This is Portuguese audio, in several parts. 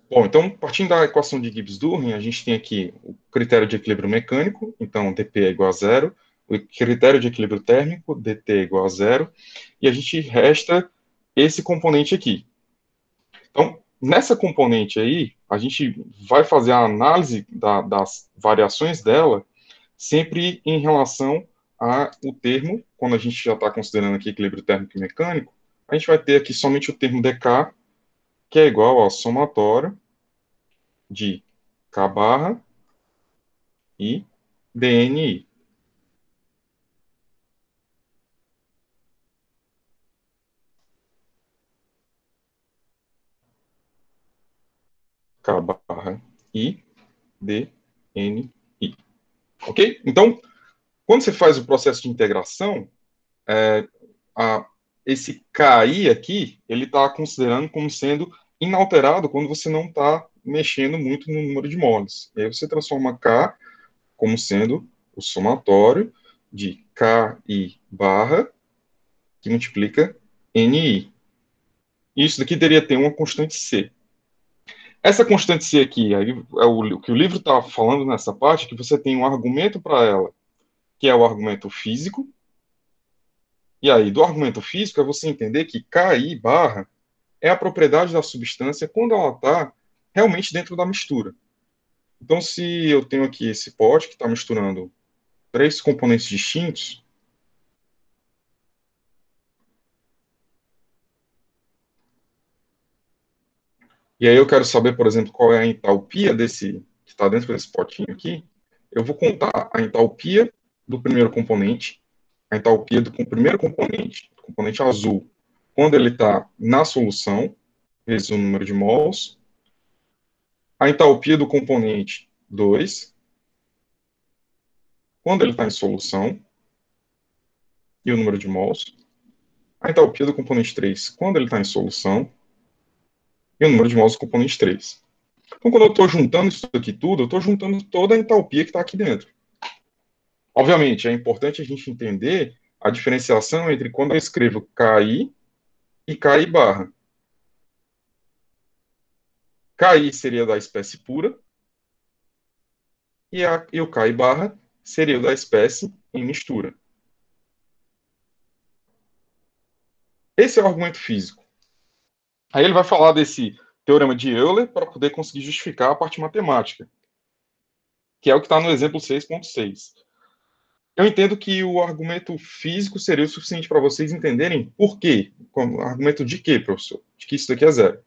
Bom, então, partindo da equação de Gibbs-Durham, a gente tem aqui o critério de equilíbrio mecânico, então dP é igual a zero, o critério de equilíbrio térmico, dt é igual a zero, e a gente resta esse componente aqui. Então, nessa componente aí, a gente vai fazer a análise das variações dela sempre em relação ao termo, quando a gente já está considerando aqui equilíbrio térmico e mecânico, a gente vai ter aqui somente o termo dk, que é igual ao somatório de K barra e DNI. K barra I, DNI. Ok? Então, quando você faz o processo de integração, a, esse KI aqui, ele está considerando como sendo inalterado quando você não está mexendo muito no número de moles. E aí você transforma K como sendo o somatório de KI barra, que multiplica NI. Isso daqui deveria ter uma constante C. Essa constante C aqui, aí, é o que o livro está falando nessa parte, que você tem um argumento para ela, que é o argumento físico, e aí do argumento físico é você entender que KI barra é a propriedade da substância quando ela está realmente dentro da mistura. Então, se eu tenho aqui esse pote que está misturando três componentes distintos, e aí eu quero saber, por exemplo, qual é a entalpia desse que está dentro desse potinho aqui, eu vou contar a entalpia do primeiro componente, a entalpia do primeiro componente azul, quando ele está na solução, vezes o número de mols, a entalpia do componente 2, quando ele está em solução, e o número de mols, a entalpia do componente 3, quando ele está em solução, e o número de mols do componente 3. Então, quando eu estou juntando isso aqui tudo, eu estou juntando toda a entalpia que está aqui dentro. Obviamente, é importante a gente entender a diferenciação entre quando eu escrevo KI e KI barra. KI seria da espécie pura e o KI barra seria o da espécie em mistura. Esse é o argumento físico. Aí ele vai falar desse teorema de Euler para poder conseguir justificar a parte matemática, que é o que está no exemplo 6.6. Eu entendo que o argumento físico seria o suficiente para vocês entenderem por quê. Argumento de quê, professor? De que isso daqui é zero.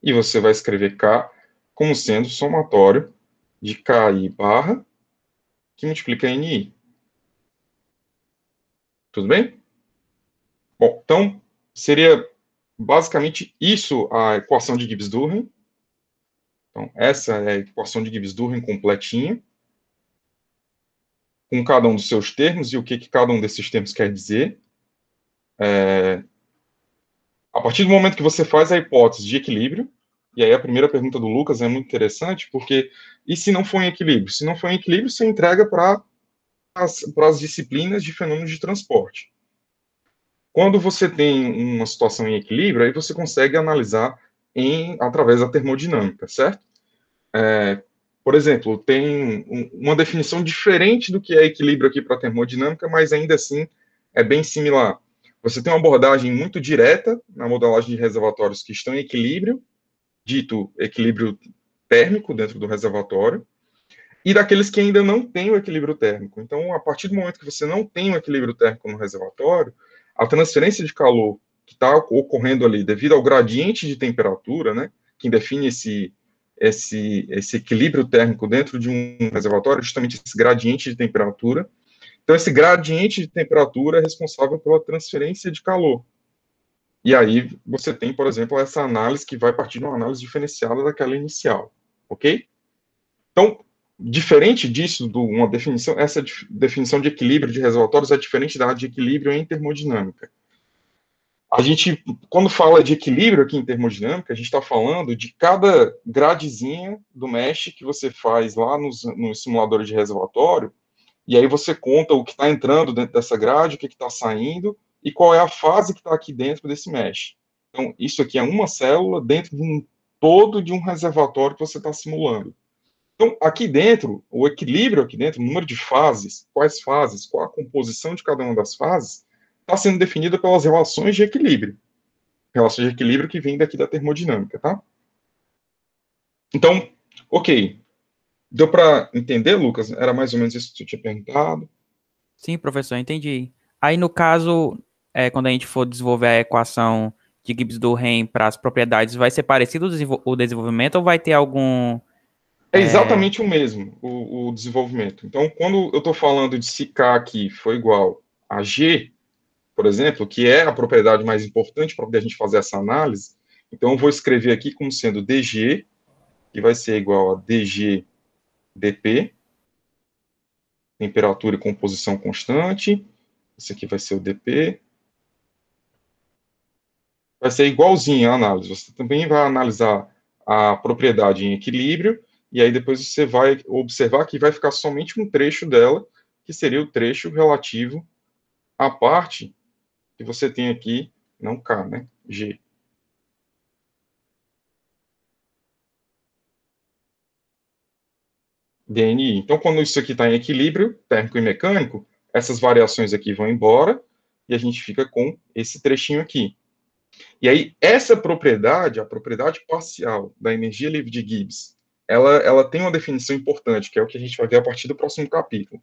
E você vai escrever K como sendo somatório de KI barra que multiplica NI. Tudo bem? Bom, então seria basicamente isso a equação de Gibbs-Durham. Então, essa é a equação de Gibbs-Durham completinha, com cada um dos seus termos e o que cada um desses termos quer dizer. A partir do momento que você faz a hipótese de equilíbrio, e aí a primeira pergunta do Lucas é muito interessante, porque e se não for em equilíbrio? Se não for em equilíbrio, você entrega para as disciplinas de fenômenos de transporte. Quando você tem uma situação em equilíbrio, aí você consegue analisar através da termodinâmica, certo? Por exemplo, tem uma definição diferente do que é equilíbrio aqui para a termodinâmica, mas ainda assim é bem similar. Você tem uma abordagem muito direta na modelagem de reservatórios que estão em equilíbrio, dito equilíbrio térmico dentro do reservatório, e daqueles que ainda não têm o equilíbrio térmico. Então, a partir do momento que você não tem o equilíbrio térmico no reservatório, a transferência de calor que está ocorrendo ali devido ao gradiente de temperatura, né, que define esse equilíbrio térmico dentro de um reservatório, justamente esse gradiente de temperatura. Então, esse gradiente de temperatura é responsável pela transferência de calor. E aí você tem, por exemplo, essa análise que vai partir de uma análise diferenciada daquela inicial, ok? Então, diferente disso, uma definição, essa definição de equilíbrio de reservatórios é diferente da de equilíbrio em termodinâmica. A gente, quando fala de equilíbrio aqui em termodinâmica, a gente está falando de cada gradezinha do mesh que você faz lá nos simuladores de reservatório, e aí você conta o que está entrando dentro dessa grade, o que está saindo, e qual é a fase que está aqui dentro desse mesh. Então, isso aqui é uma célula dentro de todo de um reservatório que você está simulando. Então, aqui dentro, o equilíbrio aqui dentro, o número de fases, quais fases, qual a composição de cada uma das fases, está sendo definida pelas relações de equilíbrio. Relações de equilíbrio que vem daqui da termodinâmica, tá? Então, ok. Deu para entender, Lucas? Era mais ou menos isso que você tinha perguntado. Sim, professor, entendi. Aí, no caso, quando a gente for desenvolver a equação de Gibbs do Rein para as propriedades, vai ser parecido o desenvolvimento ou vai ter algum. É é, exatamente o mesmo, o desenvolvimento. Então, quando eu estou falando de se K aqui for igual a G, por exemplo, que é a propriedade mais importante para poder a gente fazer essa análise, então eu vou escrever aqui como sendo dg, que vai ser igual a dg dp, temperatura e composição constante. Esse aqui vai ser o dp. Vai ser igualzinho a análise. Você também vai analisar a propriedade em equilíbrio, e aí depois você vai observar que vai ficar somente um trecho dela, que seria o trecho relativo à parte que você tem aqui, não K, né? G. DNI. Então, quando isso aqui está em equilíbrio, térmico e mecânico, essas variações aqui vão embora, e a gente fica com esse trechinho aqui. E aí, essa propriedade, a propriedade parcial da energia livre de Gibbs, ela tem uma definição importante, que é o que a gente vai ver a partir do próximo capítulo.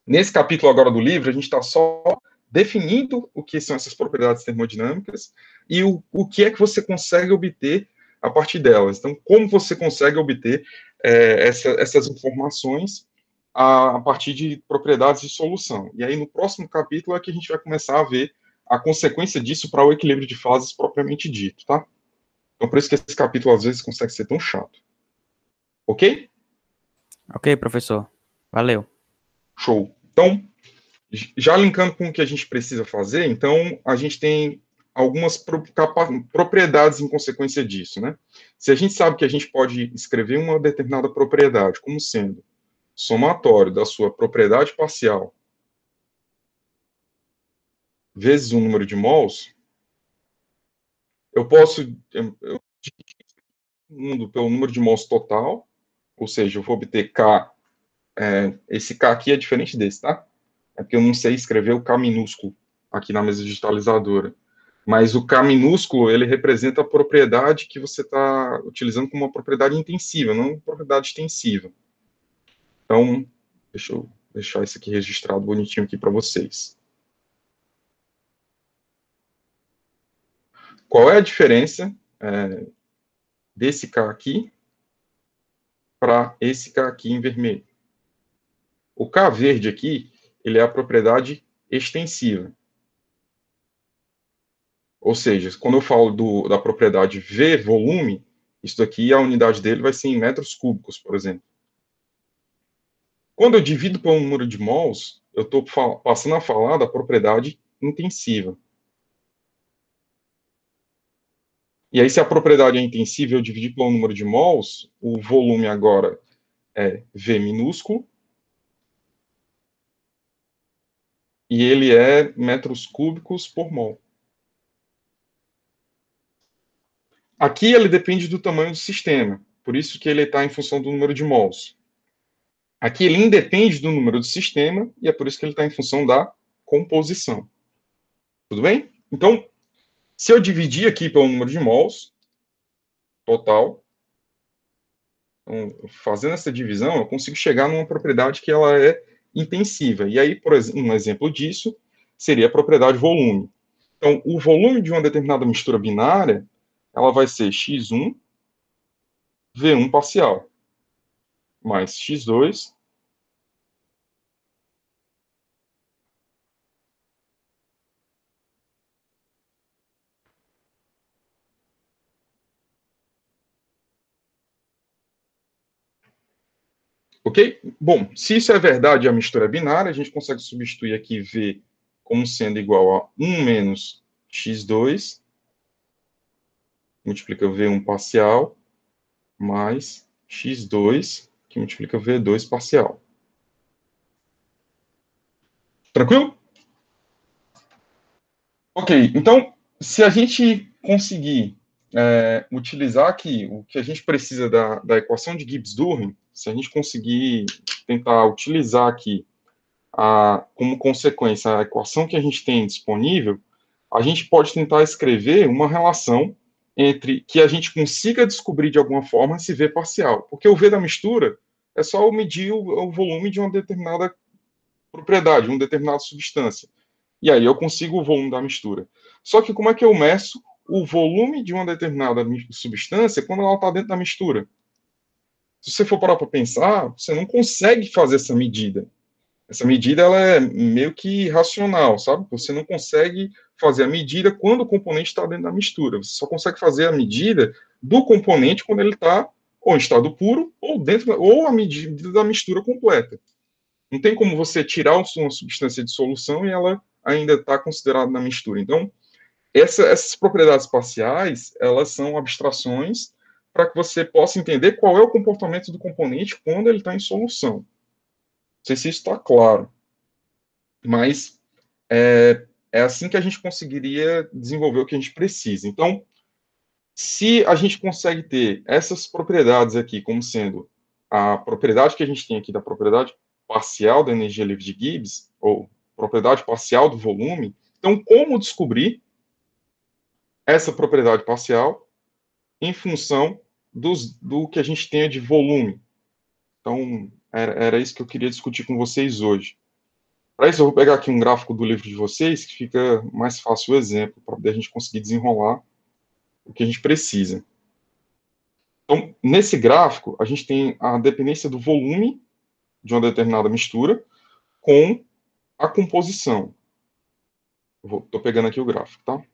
Nesse capítulo agora do livro, a gente está só definindo o que são essas propriedades termodinâmicas e o que é que você consegue obter a partir delas. Então, como você consegue obter essas informações a partir de propriedades de solução. E aí, no próximo capítulo, é que a gente vai começar a ver a consequência disso para o equilíbrio de fases propriamente dito, tá? Então, por isso que esse capítulo, às vezes, consegue ser tão chato. Ok? Ok, professor. Valeu. Show. Então, já linkando com o que a gente precisa fazer, então a gente tem algumas propriedades em consequência disso, né? Se a gente sabe que a gente pode escrever uma determinada propriedade como sendo somatório da sua propriedade parcial vezes o número de mols, eu posso pelo número de mols total, ou seja, eu vou obter K, esse K aqui é diferente desse, tá? É porque eu não sei escrever o K minúsculo aqui na mesa digitalizadora. Mas o K minúsculo, ele representa a propriedade que você está utilizando como uma propriedade intensiva, não uma propriedade extensiva. Então, deixa eu deixar isso aqui registrado bonitinho aqui para vocês. Qual é a diferença desse K aqui para esse K aqui em vermelho? O K verde aqui, ele é a propriedade extensiva. Ou seja, quando eu falo da propriedade V volume, isso daqui, a unidade dele vai ser em metros cúbicos, por exemplo. Quando eu divido pelo número de mols, eu estou passando a falar da propriedade intensiva. E aí, se a propriedade é intensiva e eu dividir pelo número de mols, o volume agora é V minúsculo, e ele é metros cúbicos por mol. Aqui ele depende do tamanho do sistema, por isso que ele está em função do número de mols. Aqui ele independe do número do sistema, e é por isso que ele está em função da composição. Tudo bem? Então, se eu dividir aqui pelo número de mols total, então, fazendo essa divisão, eu consigo chegar numa propriedade que ela é intensiva. E aí, por exemplo, um exemplo disso seria a propriedade volume. Então, o volume de uma determinada mistura binária, ela vai ser x1 V1 parcial mais x2 ok? Bom, se isso é verdade e a mistura é binária, a gente consegue substituir aqui V como sendo igual a 1 menos x2, multiplica V1 parcial, mais x2, que multiplica V2 parcial. Tranquilo? Ok, então, se a gente conseguir utilizar aqui o que a gente precisa da equação de Gibbs-Durham, se a gente conseguir tentar utilizar aqui como consequência a equação que a gente tem disponível, a gente pode tentar escrever uma relação entre que a gente consiga descobrir de alguma forma esse V parcial. Porque o V da mistura é só medir o volume de uma determinada propriedade, uma determinada substância. E aí eu consigo o volume da mistura. Só que como é que eu meço o volume de uma determinada substância quando ela está dentro da mistura? Se você for parar para pensar, você não consegue fazer essa medida. Essa medida ela é meio que irracional, sabe? Você não consegue fazer a medida quando o componente está dentro da mistura. Você só consegue fazer a medida do componente quando ele está ou em estado puro ou a medida da mistura completa. Não tem como você tirar uma substância de solução e ela ainda está considerada na mistura. Então, essas propriedades parciais, elas são abstrações para que você possa entender qual é o comportamento do componente quando ele está em solução. Não sei se isso está claro, mas é assim que a gente conseguiria desenvolver o que a gente precisa. Então, se a gente consegue ter essas propriedades aqui como sendo a propriedade que a gente tem aqui da propriedade parcial da energia livre de Gibbs, ou propriedade parcial do volume, então como descobrir essa propriedade parcial em função do que a gente tenha de volume? Então, era isso que eu queria discutir com vocês hoje. Para isso, eu vou pegar aqui um gráfico do livro de vocês, que fica mais fácil o exemplo, para a gente conseguir desenrolar o que a gente precisa. Então, nesse gráfico, a gente tem a dependência do volume de uma determinada mistura com a composição. Estou pegando aqui o gráfico, tá?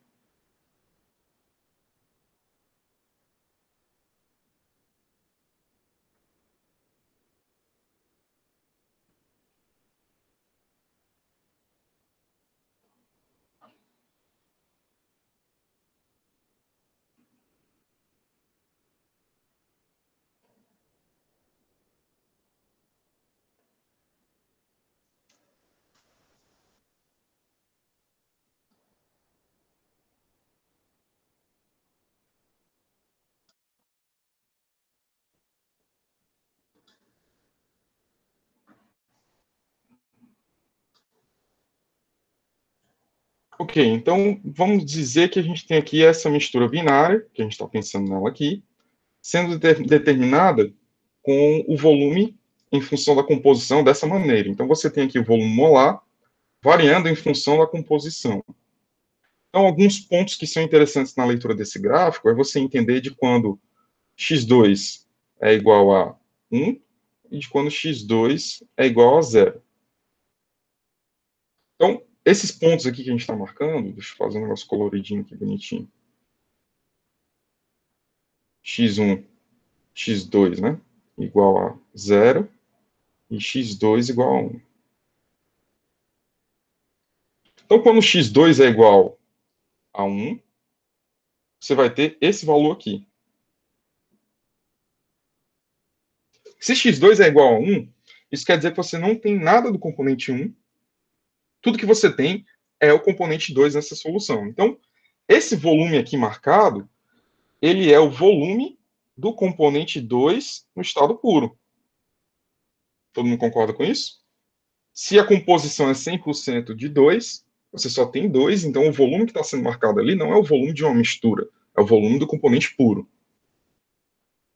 Ok, então vamos dizer que a gente tem aqui essa mistura binária, que a gente está pensando nela aqui, sendo determinada com o volume em função da composição dessa maneira. Então você tem aqui o volume molar variando em função da composição. Então, alguns pontos que são interessantes na leitura desse gráfico é você entender de quando x2 é igual a 1 e de quando x2 é igual a 0. Então, esses pontos aqui que a gente está marcando, deixa eu fazer um negócio coloridinho aqui, bonitinho. x1, x2, né? Igual a 0 e x2 igual a 1. Então, quando x2 é igual a 1, você vai ter esse valor aqui. Se x2 é igual a 1, isso quer dizer que você não tem nada do componente 1. Tudo que você tem é o componente 2 nessa solução. Então, esse volume aqui marcado, ele é o volume do componente 2 no estado puro. Todo mundo concorda com isso? Se a composição é 100% de 2, você só tem 2, então o volume que está sendo marcado ali não é o volume de uma mistura, é o volume do componente puro.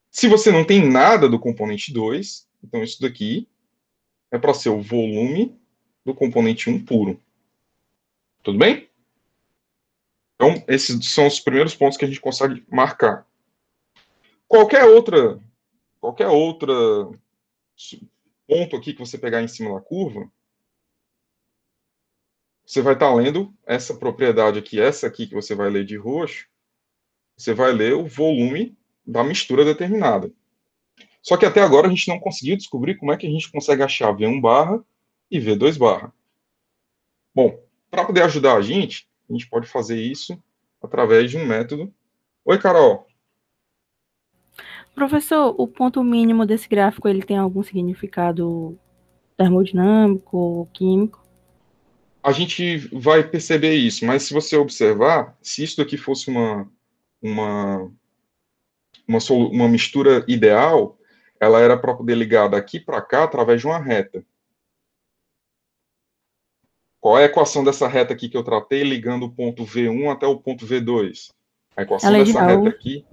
Se você não tem nada do componente 2, então isso daqui é para ser o volume do componente 1 puro. Tudo bem? Então, esses são os primeiros pontos que a gente consegue marcar. Qualquer outra ponto aqui que você pegar em cima da curva, você vai estar lendo essa propriedade aqui, essa aqui que você vai ler de roxo, você vai ler o volume da mistura determinada. Só que até agora a gente não conseguiu descobrir como é que a gente consegue achar V1 barra e V2 barra. Bom, para poder ajudar a gente pode fazer isso através de um método. Oi, Carol. Professor, o ponto mínimo desse gráfico, ele tem algum significado termodinâmico, químico? A gente vai perceber isso, mas se você observar, se isso daqui fosse uma mistura ideal, ela era para poder ligar daqui para cá através de uma reta. Qual é a equação dessa reta aqui que eu tratei, ligando o ponto V1 até o ponto V2? A equação lei de dessa reta Raoult. aqui...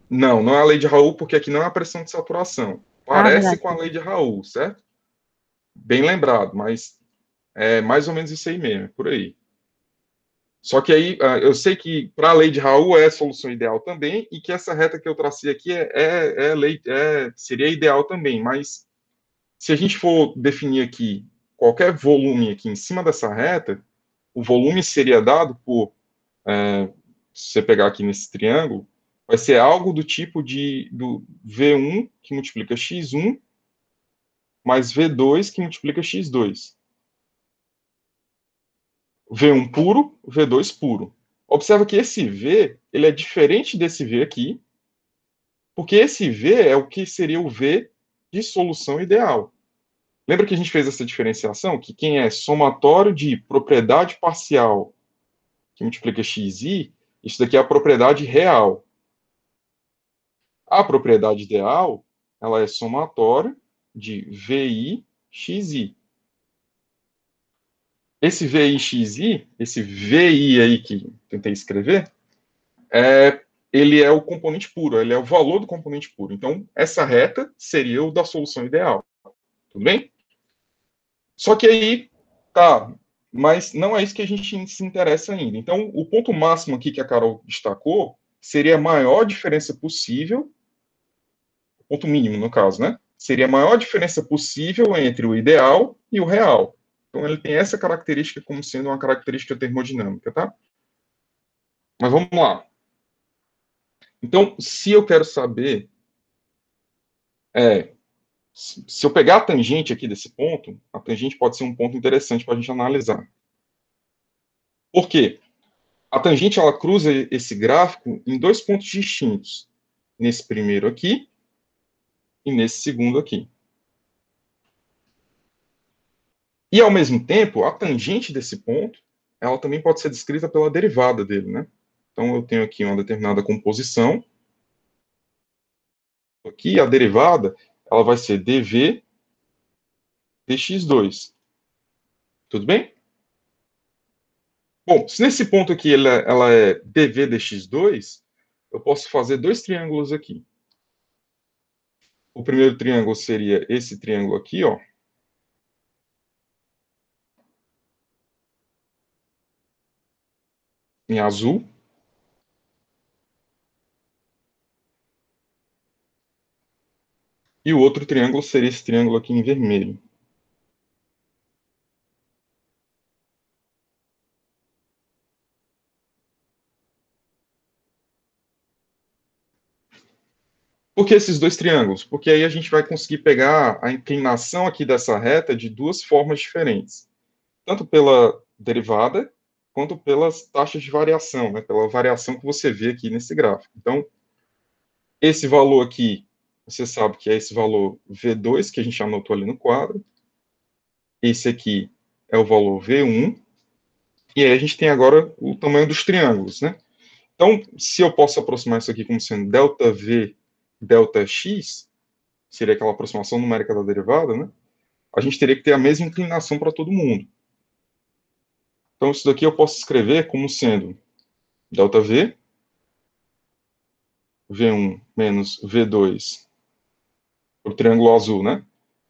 Não é a lei de Raoult, porque aqui não é a pressão de saturação. Parece Verdade. com a lei de Raoult, certo? Bem lembrado, mas é mais ou menos isso aí mesmo, por aí. Só que aí, eu sei que para a lei de Raoult é a solução ideal também, e que essa reta que eu tracei aqui seria ideal também, mas se a gente for definir aqui qualquer volume aqui em cima dessa reta, o volume seria dado por, se você pegar aqui nesse triângulo, vai ser algo do tipo do V1 que multiplica x1 mais V2 que multiplica x2. V1 puro, V2 puro. Observa que esse V, ele é diferente desse V aqui, porque esse V é o que seria o V de solução ideal. Lembra que a gente fez essa diferenciação? Que quem é somatório de propriedade parcial que multiplica xi, isso daqui é a propriedade real. A propriedade ideal, ela é somatória de VI, XI. Esse VI, XI, esse VI aí que tentei escrever, ele é o componente puro, ele é o valor do componente puro. Então, essa reta seria o da solução ideal. Tudo bem? Só que aí, tá, mas não é isso que a gente se interessa ainda. Então, o ponto máximo aqui que a Carol destacou seria a maior diferença possível, ponto mínimo no caso, né? Seria a maior diferença possível entre o ideal e o real. Então, ele tem essa característica como sendo uma característica termodinâmica, tá? Mas vamos lá. Então, se eu quero saber, se eu pegar a tangente aqui desse ponto, a tangente pode ser um ponto interessante para a gente analisar. Por quê? A tangente ela cruza esse gráfico em dois pontos distintos. Nesse primeiro aqui e nesse segundo aqui. E, ao mesmo tempo, a tangente desse ponto, ela também pode ser descrita pela derivada dele, né? Então, eu tenho aqui uma determinada composição. Aqui, a derivada, ela vai ser dv dx2. Tudo bem? Bom, se nesse ponto aqui ela é dv dx2, eu posso fazer dois triângulos aqui. O primeiro triângulo seria esse triângulo aqui, ó. Em azul. E o outro triângulo seria esse triângulo aqui em vermelho. Por que esses dois triângulos? Porque aí a gente vai conseguir pegar a inclinação aqui dessa reta de duas formas diferentes. Tanto pela derivada, quanto pelas taxas de variação, né? Pela variação que você vê aqui nesse gráfico. Então, esse valor aqui, você sabe que é esse valor V2, que a gente anotou ali no quadro. Esse aqui é o valor V1. E aí a gente tem agora o tamanho dos triângulos, né? Então, se eu posso aproximar isso aqui como sendo ΔV, ΔX, seria aquela aproximação numérica da derivada, né? A gente teria que ter a mesma inclinação para todo mundo. Então, isso daqui eu posso escrever como sendo ΔV, V1 menos V2, o triângulo azul, né?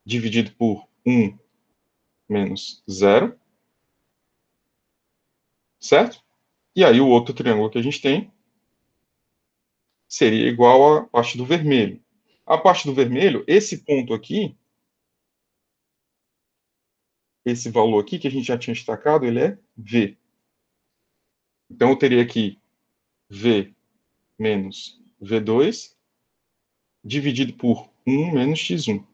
Dividido por 1 menos 0, certo? E aí o outro triângulo que a gente tem seria igual à parte do vermelho. A parte do vermelho, esse ponto aqui, esse valor aqui que a gente já tinha destacado, ele é V. Então eu teria aqui V menos V2 dividido por 1 menos x1.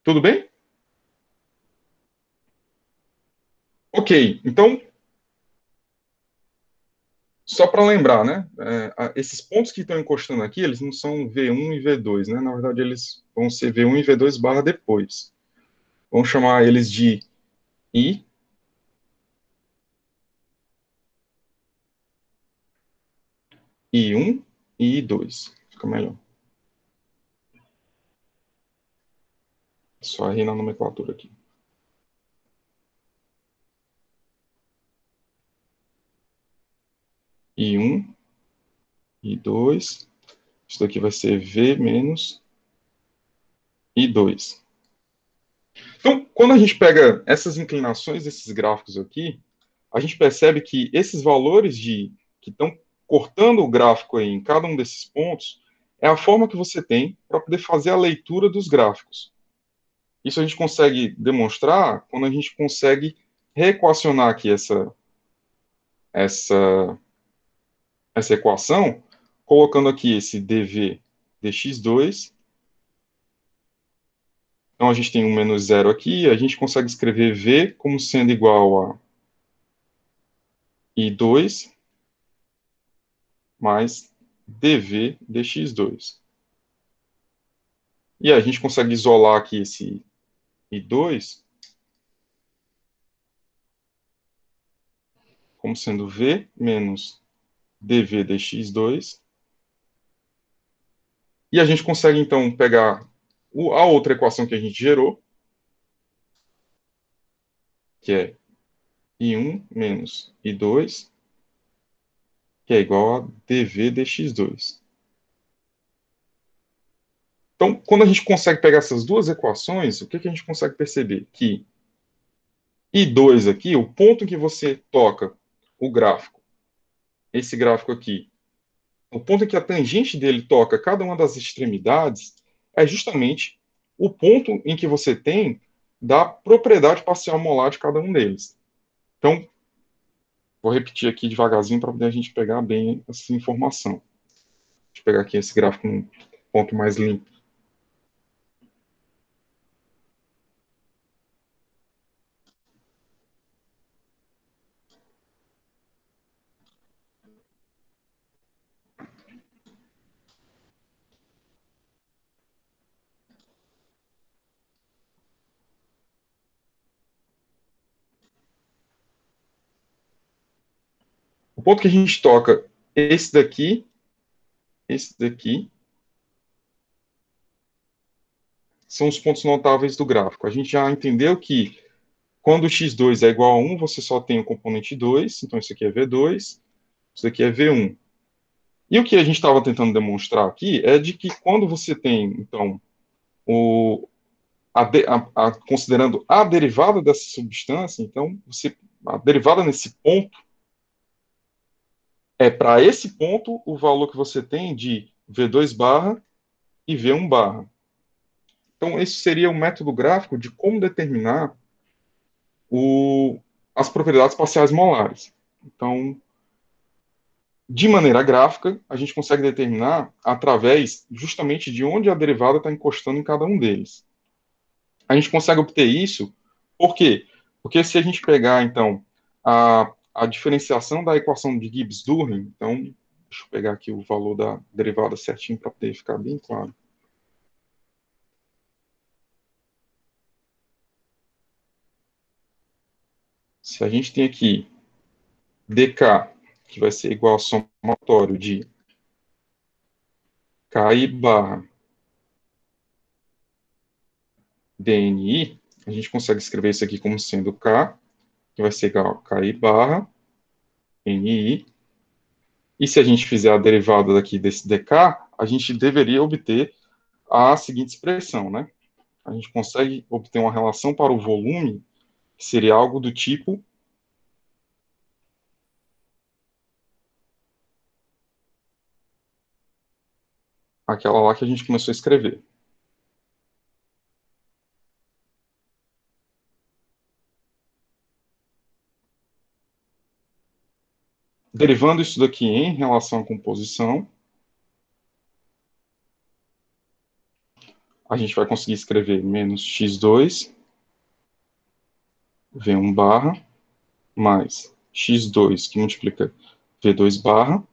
Tudo bem? Ok, então, só para lembrar, né? Esses pontos que estão encostando aqui, eles não são V1 e V2, né? Na verdade, eles vão ser V1 e V2 barra depois. Vamos chamar eles de I I1 e I2. Fica melhor. Só errei na nomenclatura aqui. I1, I2. Isso daqui vai ser V menos I2. Então, quando a gente pega essas inclinações desses gráficos aqui, a gente percebe que esses valores que estão cortando o gráfico aí em cada um desses pontos é a forma que você tem para poder fazer a leitura dos gráficos. Isso a gente consegue demonstrar quando a gente consegue reequacionar aqui essa equação, colocando aqui esse dv dx2. Então, a gente tem um menos zero aqui, a gente consegue escrever v como sendo igual a I2 mais dv dx2. E a gente consegue isolar aqui esse I2 como sendo v menos dv dx2. E a gente consegue, então, pegar a outra equação que a gente gerou, que é I1 menos I2, que é igual a dv dx2. Então, quando a gente consegue pegar essas duas equações, o que a gente consegue perceber? Que I2 aqui, o ponto em que você toca o gráfico, esse gráfico aqui, o ponto em que a tangente dele toca cada uma das extremidades, é justamente o ponto em que você tem da propriedade parcial molar de cada um deles. Então, vou repetir aqui devagarzinho para poder a gente pegar bem essa informação. Deixa eu pegar aqui esse gráfico num ponto mais limpo. O ponto que a gente toca, esse daqui, são os pontos notáveis do gráfico. A gente já entendeu que quando x2 é igual a 1, você só tem o componente 2, então isso aqui é V2, isso aqui é V1. E o que a gente estava tentando demonstrar aqui é de que quando você tem, então, considerando a derivada dessa substância, então, a derivada nesse ponto, é para esse ponto o valor que você tem de V2 barra e V1 barra. Então, esse seria o método gráfico de como determinar as propriedades parciais molares. Então, de maneira gráfica, a gente consegue determinar através justamente de onde a derivada está encostando em cada um deles. A gente consegue obter isso, por quê? Porque se a gente pegar, então, a diferenciação da equação de Gibbs-Durham, então, deixa eu pegar aqui o valor da derivada certinho para poder ficar bem claro. Se a gente tem aqui dk, que vai ser igual ao somatório de KI barra DNI, a gente consegue escrever isso aqui como sendo K, que vai ser igual a KI barra NI. E se a gente fizer a derivada daqui desse dk, a gente deveria obter a seguinte expressão, né? A gente consegue obter uma relação para o volume, que seria algo do tipo aquela lá que a gente começou a escrever. Derivando isso daqui em relação à composição, a gente vai conseguir escrever menos x2 V1 barra mais x2 que multiplica V2 barra.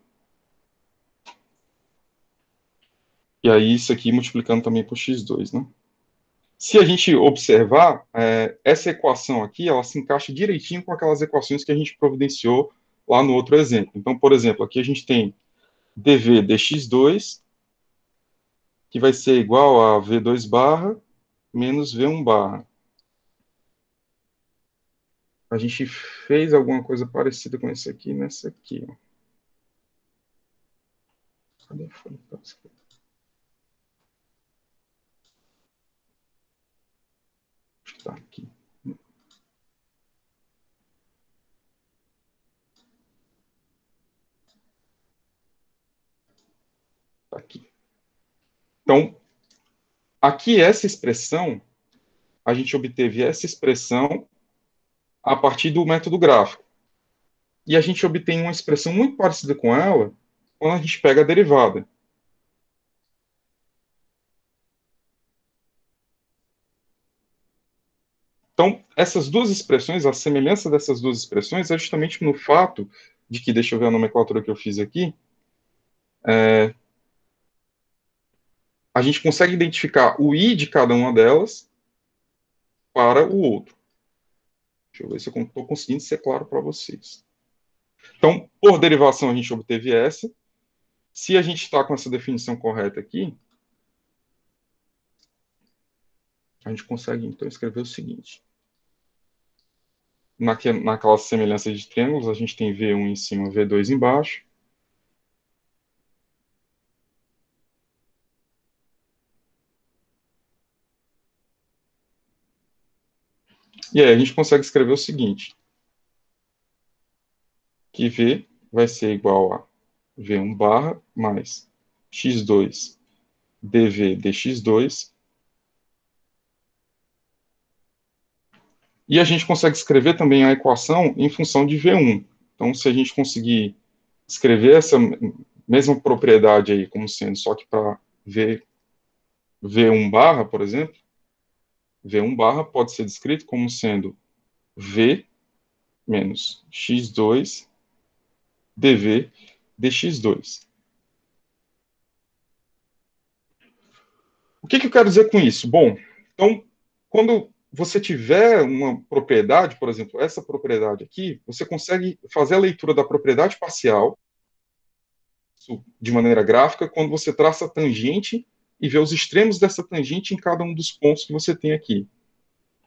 E aí isso aqui multiplicando também por x2, né? Se a gente observar, essa equação aqui, ela se encaixa direitinho com aquelas equações que a gente providenciou lá no outro exemplo. Então, por exemplo, aqui a gente tem dv dx2, que vai ser igual a v2 barra menos v1 barra. A gente fez alguma coisa parecida com isso aqui nessa aqui. Ó. Cadê a folha? Tá aqui. Tá aqui. Então, aqui essa expressão, a gente obteve essa expressão a partir do método gráfico. E a gente obtém uma expressão muito parecida com ela quando a gente pega a derivada. Então, essas duas expressões, a semelhança dessas duas expressões é justamente no fato de que, deixa eu ver a nomenclatura que eu fiz aqui, a gente consegue identificar o i de cada uma delas para o outro. Deixa eu ver se eu estou conseguindo ser claro para vocês. Então, por derivação, a gente obteve essa. Se a gente está com essa definição correta aqui, a gente consegue, então, escrever o seguinte. Naquela semelhança de triângulos, a gente tem V1 em cima, V2 embaixo. E aí a gente consegue escrever o seguinte, que V vai ser igual a V1 barra mais x2 dv dx2. E a gente consegue escrever também a equação em função de V1. Então, se a gente conseguir escrever essa mesma propriedade aí como sendo só que para V1 barra, por exemplo, V1 barra pode ser descrito como sendo V menos x2 dv dx2. O que eu quero dizer com isso? Bom, então, quando você tiver uma propriedade, por exemplo, essa propriedade aqui, você consegue fazer a leitura da propriedade parcial de maneira gráfica quando você traça a tangente e vê os extremos dessa tangente em cada um dos pontos que você tem aqui.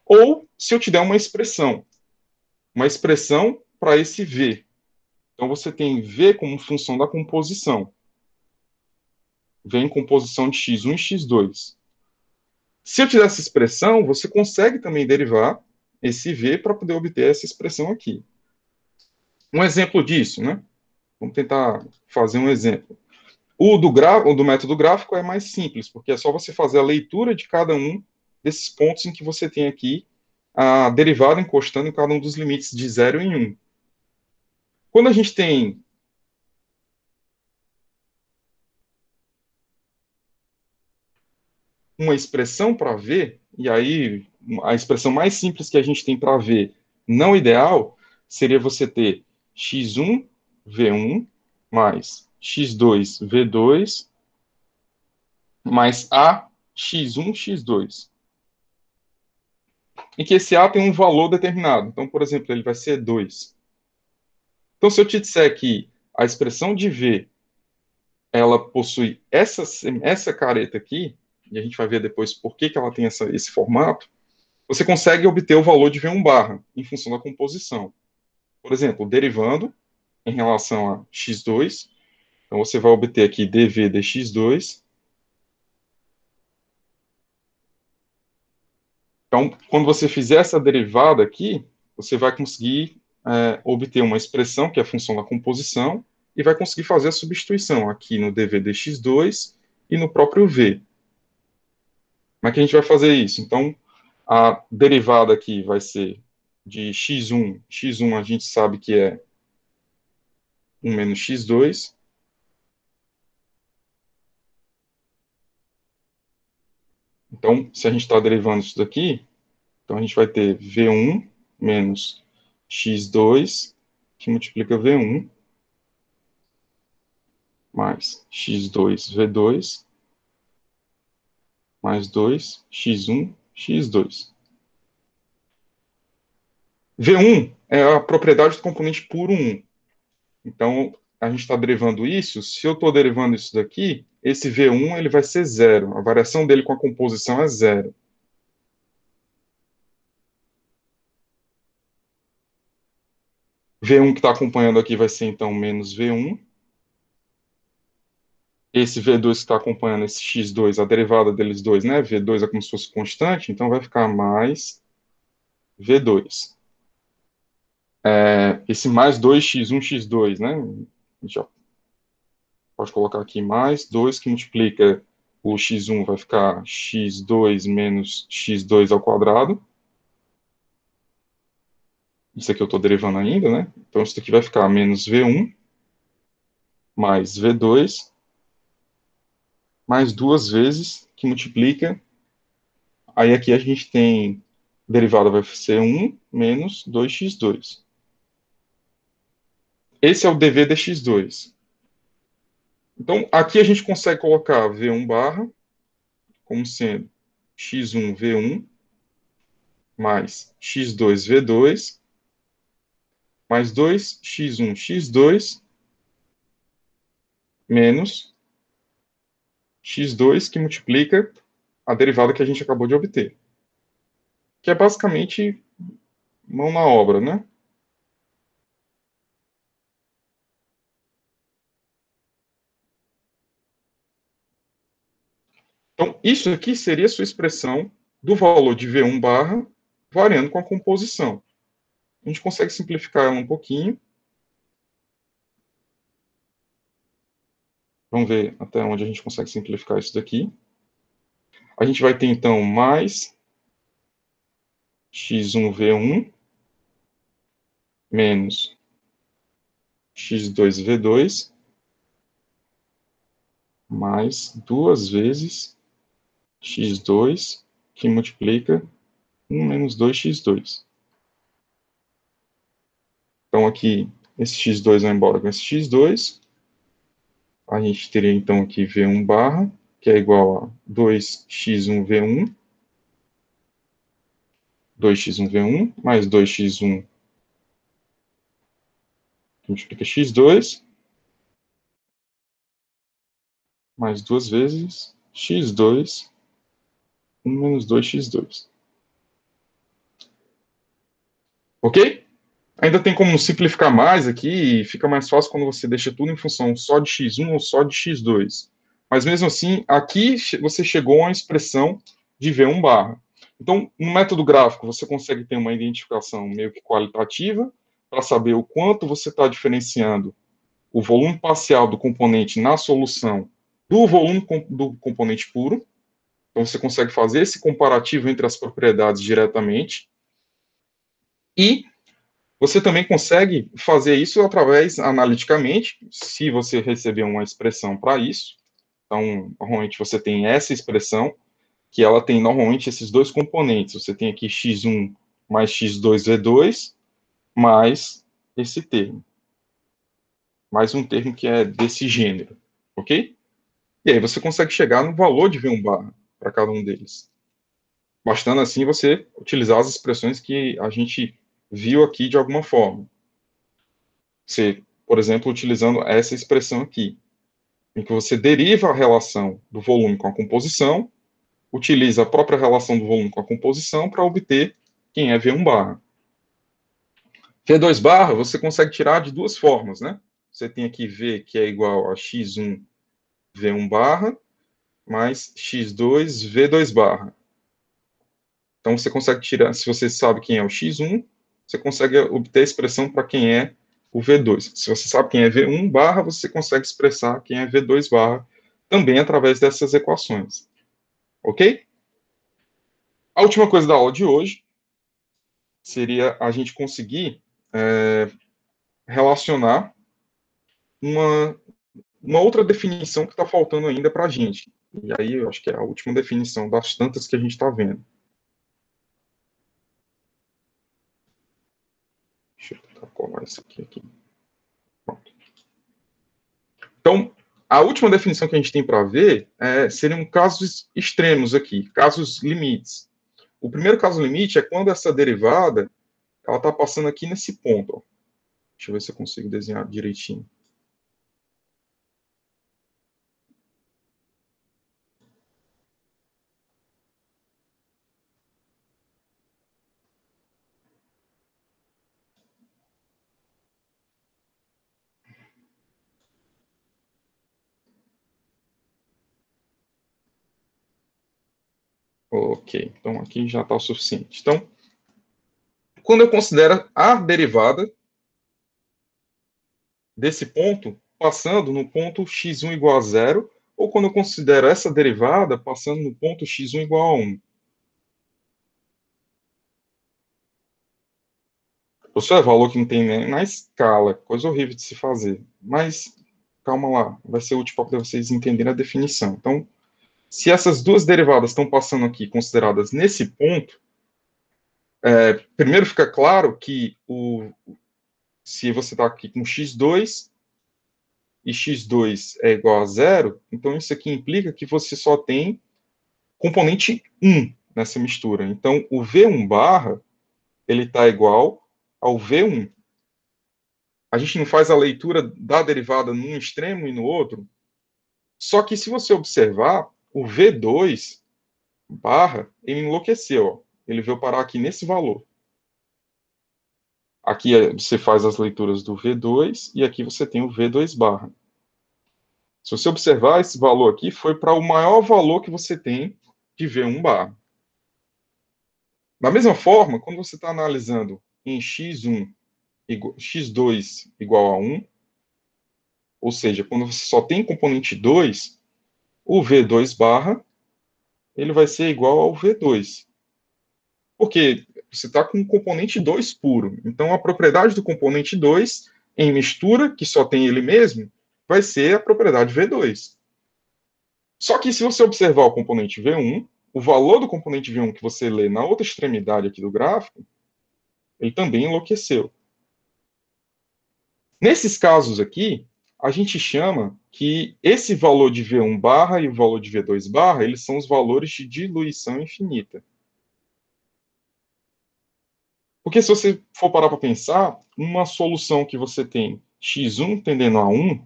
Ou se eu te der uma expressão para esse V. Então você tem V como função da composição. V em composição de x1 e x2. Se eu te der essa expressão, você consegue também derivar esse V para poder obter essa expressão aqui. Um exemplo disso, né? Vamos tentar fazer um exemplo. O do método gráfico é mais simples, porque é só você fazer a leitura de cada um desses pontos em que você tem aqui a derivada encostando em cada um dos limites de 0 em 1. Quando a gente tem uma expressão para V, e aí a expressão mais simples que a gente tem para V não ideal seria você ter x1 V1 mais x2 V2 mais A x1 x2. Em que esse A tem um valor determinado. Então, por exemplo, ele vai ser 2. Então, se eu te disser que a expressão de V ela possui essa careta aqui, e a gente vai ver depois por que ela tem esse formato, você consegue obter o valor de V1 barra em função da composição. Por exemplo, derivando em relação a x2, então você vai obter aqui dv dx2. Então, quando você fizer essa derivada aqui, você vai conseguir obter uma expressão que é a função da composição e vai conseguir fazer a substituição aqui no dv dx2 e no próprio v. Como é que a gente vai fazer isso? Então, a derivada aqui vai ser de x1. x1 a gente sabe que é 1 menos x2. Então, se a gente está derivando isso daqui, então a gente vai ter V1 menos x2, que multiplica V1, mais x2, V2, mais 2, x1, x2. V1 é a propriedade do componente puro 1. Então, a gente está derivando isso, se eu estou derivando isso daqui, esse V1 ele vai ser zero. A variação dele com a composição é zero. V1 que está acompanhando aqui vai ser, então, menos V1. Esse V2 que está acompanhando esse X2, a derivada deles dois, né? V2 é como se fosse constante, então vai ficar mais V2. Esse mais 2x1, x2, né? A gente já pode colocar aqui mais 2, que multiplica o x1, vai ficar x2 menos x2 ao quadrado. Isso aqui eu estou derivando ainda, né? Então, isso aqui vai ficar menos V1 mais V2 mais duas vezes, que multiplica. Aí aqui a gente tem, derivada vai ser 1 menos 2x2. Esse é o dv dx2. Então, aqui a gente consegue colocar V1 barra como sendo x1 V1 mais x2 V2 mais 2x1 x2 menos x2 que multiplica a derivada que a gente acabou de obter. Que é basicamente mão na obra, né? Então, isso aqui seria a sua expressão do valor de V1 barra variando com a composição. A gente consegue simplificar ela um pouquinho. Vamos ver até onde a gente consegue simplificar isso daqui. A gente vai ter, então, mais x1v1 menos x2v2 mais duas vezes x2 que multiplica 1 menos 2x2. Então, aqui, esse x2 vai embora com esse x2. A gente teria, então, aqui v1 barra, que é igual a 2x1v1, 2x1v1, mais 2x1, que multiplica x2, mais duas vezes x2, 1 menos 2x2. Ok? Ainda tem como simplificar mais aqui, e fica mais fácil quando você deixa tudo em função só de x1 ou só de x2. Mas mesmo assim, aqui você chegou a uma expressão de V1 barra. Então, no método gráfico, você consegue ter uma identificação meio que qualitativa para saber o quanto você está diferenciando o volume parcial do componente na solução do volume do componente puro. Então, você consegue fazer esse comparativo entre as propriedades diretamente. E você também consegue fazer isso através, analiticamente, se você receber uma expressão para isso. Então, normalmente você tem essa expressão, que ela tem normalmente esses dois componentes. Você tem aqui x1 mais x2v2, mais esse termo. Mais um termo que é desse gênero, ok? E aí você consegue chegar no valor de V1 barra para cada um deles. Bastando assim você utilizar as expressões que a gente viu aqui de alguma forma. Você, por exemplo, utilizando essa expressão aqui, em que você deriva a relação do volume com a composição, utiliza a própria relação do volume com a composição para obter quem é V1 barra. V2 barra você consegue tirar de duas formas, né? Você tem aqui V, que é igual a x1 V1 barra, mais x2 V2 barra. Então você consegue tirar, se você sabe quem é o x1, você consegue obter a expressão para quem é o V2. Se você sabe quem é V1 barra, você consegue expressar quem é V2 barra, também através dessas equações. Ok? A última coisa da aula de hoje seria a gente conseguir relacionar uma outra definição que está faltando ainda para a gente. E aí eu acho que é a última definição das tantas que a gente está vendo. Deixa eu tentar colar isso aqui. Pronto. Então, a última definição que a gente tem para ver seriam casos extremos aqui, casos limites. O primeiro caso limite é quando essa derivada ela está passando aqui nesse ponto. Ó. Deixa eu ver se eu consigo desenhar direitinho. Ok, então aqui já está o suficiente. Então, quando eu considero a derivada desse ponto passando no ponto x1 igual a zero, ou quando eu considero essa derivada passando no ponto x1 igual a 1. Isso é valor que não tem nem na escala, coisa horrível de se fazer. Mas, calma lá, vai ser útil para vocês entenderem a definição. Então, se essas duas derivadas estão passando aqui consideradas nesse ponto, primeiro fica claro que se você está aqui com x2 e x2 é igual a zero, então isso aqui implica que você só tem componente 1 nessa mistura. Então, o V1 barra, ele está igual ao V1. A gente não faz a leitura da derivada num extremo e no outro. Só que se você observar, o V2 barra, ele enlouqueceu. Ó. Ele veio parar aqui nesse valor. Aqui você faz as leituras do V2 e aqui você tem o V2 barra. Se você observar, esse valor aqui foi para o maior valor que você tem de V1 barra. Da mesma forma, quando você está analisando em x1, x2 igual a 1, ou seja, quando você só tem componente 2, o V2 barra ele vai ser igual ao V2. Porque você está com o componente 2 puro. Então, a propriedade do componente 2 em mistura, que só tem ele mesmo, vai ser a propriedade V2. Só que se você observar o componente V1, o valor do componente V1 que você lê na outra extremidade aqui do gráfico, ele também enlouqueceu. Nesses casos aqui, a gente chama que esse valor de V1 barra e o valor de V2 barra, eles são os valores de diluição infinita. Porque se você for parar para pensar, uma solução que você tem x1 tendendo a 1,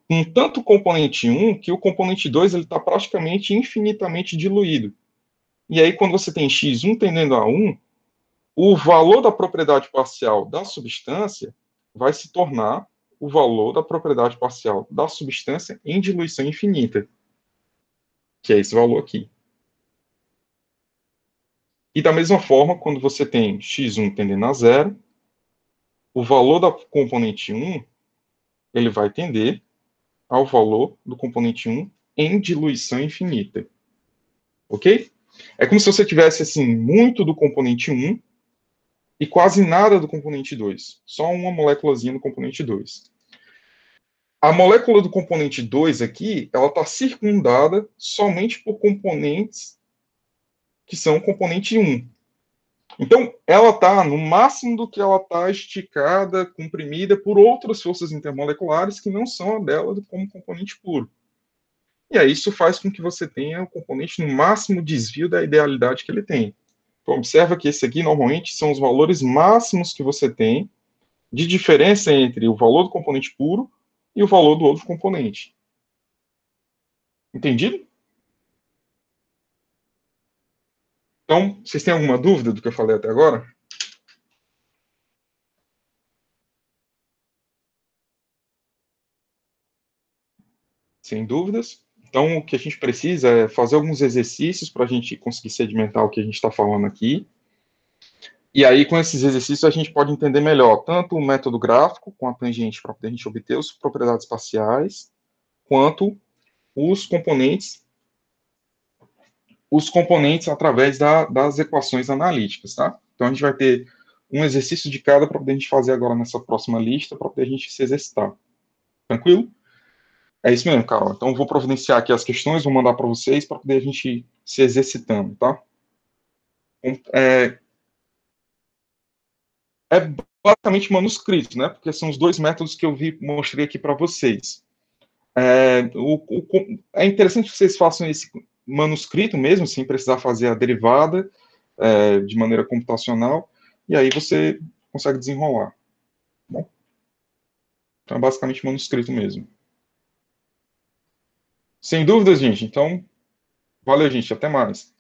com tanto componente 1 que o componente 2 está praticamente infinitamente diluído. E aí, quando você tem x1 tendendo a 1, o valor da propriedade parcial da substância vai se tornar o valor da propriedade parcial da substância em diluição infinita, que é esse valor aqui. E da mesma forma, quando você tem x1 tendendo a 0, o valor da componente 1 ele vai tender ao valor do componente 1 em diluição infinita. Ok? É como se você tivesse assim, muito do componente 1 e quase nada do componente 2. Só uma moléculazinha do componente 2. A molécula do componente 2 aqui, ela está circundada somente por componentes que são componente 1. Então, ela está no máximo do que ela está esticada, comprimida por outras forças intermoleculares que não são a dela como componente puro. E aí isso faz com que você tenha o componente no máximo desvio da idealidade que ele tem. Então, observa que esse aqui, normalmente, são os valores máximos que você tem de diferença entre o valor do componente puro e o valor do outro componente. Entendido? Então, vocês têm alguma dúvida do que eu falei até agora? Sem dúvidas. Então, o que a gente precisa é fazer alguns exercícios para a gente conseguir sedimentar o que a gente está falando aqui. E aí, com esses exercícios, a gente pode entender melhor tanto o método gráfico, com a tangente, para poder a gente obter as propriedades parciais, quanto os componentes através das equações analíticas, tá? Então, a gente vai ter um exercício de cada para poder a gente fazer agora nessa próxima lista, para poder a gente se exercitar. Tranquilo? É isso mesmo, Carol. Então, vou providenciar aqui as questões, vou mandar para vocês, para poder a gente se exercitando, tá? É basicamente manuscrito, né? Porque são os dois métodos que eu mostrei aqui para vocês. É interessante que vocês façam esse manuscrito mesmo, sem precisar fazer a derivada de maneira computacional, e aí você consegue desenrolar. Tá bom? Então, é basicamente manuscrito mesmo. Sem dúvidas, gente. Então, valeu, gente. Até mais.